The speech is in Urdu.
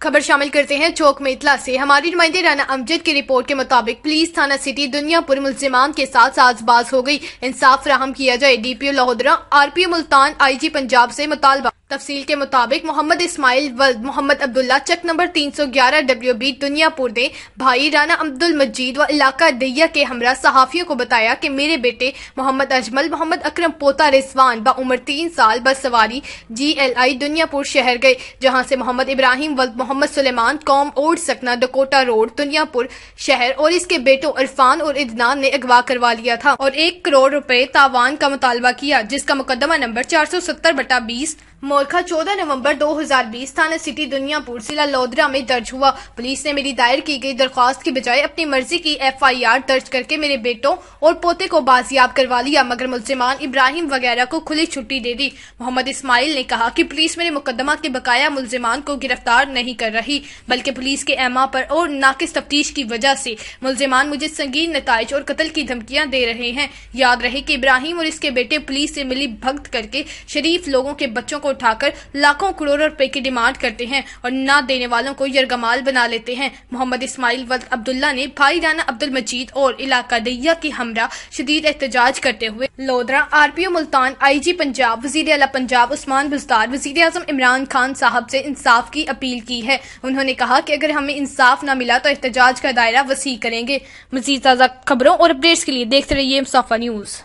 خبر شامل کرتے ہیں چوک میتلا سے۔ ہماری نمائندے رانا امجد کی رپورٹ کے مطابق پولیس تھانہ سٹی دنیا پور ملزمان کے ساتھ ساز باز ہو گئی۔ انصاف فراہم کیا جائے۔ ڈی پی او لودھراں، آر پی او ملتان، آئی جی پنجاب سے مطالبہ۔ تفصیل کے مطابق محمد اسماعیل ولد محمد عبداللہ چک نمبر 311 WB دنیا پور نے بھائی رانا عبدالمجید و علاقہ دیہہ کے ہمراہ صحافیوں کو بتایا کہ میرے بیٹے محمد اجمل محمد اکرم پوتا رضوان بعمر 3 سال بس سواری GLI دنیا پور شہر گئے، جہاں سے محمد ابراہیم ولد محمد سلیمان قوم اوڈ سکنا ڈکوٹا روڈ دنیا پور شہر اور اس کے بیٹوں عرفان اور عدنان نے اغوا کروا لیا تھا اور 1 کروڑ روپے تاوان کا مطالبہ کیا، جس کا مقدمہ نمبر 470/20 مورخہ 14 نومبر 2020 تھانہ سٹی دنیا پور ضلع لودھراں میں درج ہوا۔ پولیس نے میری دائر کی گئی درخواست کی بجائے اپنی مرضی کی FIR درج کر کے میرے بیٹوں اور پوتے کو بازیاب کروا لیا، مگر ملزمان ابراہیم وغیرہ کو کھلی چھٹی دے دی۔ محمد اسماعیل نے کہا کہ پولیس میرے مقدمہ کے بقایا ملزمان کو گرفتار نہیں کر رہی، بلکہ پولیس کے اعمال پر اور ناقص تفتیش کی وجہ سے ملزمان مجھے سنگین نتائج اور قتل کی دھمکیاں دے رہے ہیں۔ یاد رہے کہ ابراہیم اور اس کے بیٹے پولیس سے ملی بھگت کر کے شریف لوگوں کے بچوں کو اٹھا کر لاکھوں کروڑوں روپے کی ڈیمانڈ کرتے ہیں اور نہ دینے والوں کو یرغمال بنا لیتے ہیں۔ محمد اسماعیل ولد عبداللہ نے بھائی رانا عبدالمجید اور علاقہ دیہہ کی ہمراہ شدید احتجاج کرتے ہوئے لودھراں RPO ملتان IG پنجاب وزیر اعلیٰ پنجاب عثمان بزدار وزیر اعظم عمران خان صاحب سے انصاف کی اپیل کی ہے۔ انہوں نے کہا کہ اگر ہمیں انصاف نہ ملا تو احتجاج کا دائرہ وسیع کریں گے۔ مزید تازہ خبروں اور اپڈیٹس کے لیے دیکھتے رہیے انصاف نیوز۔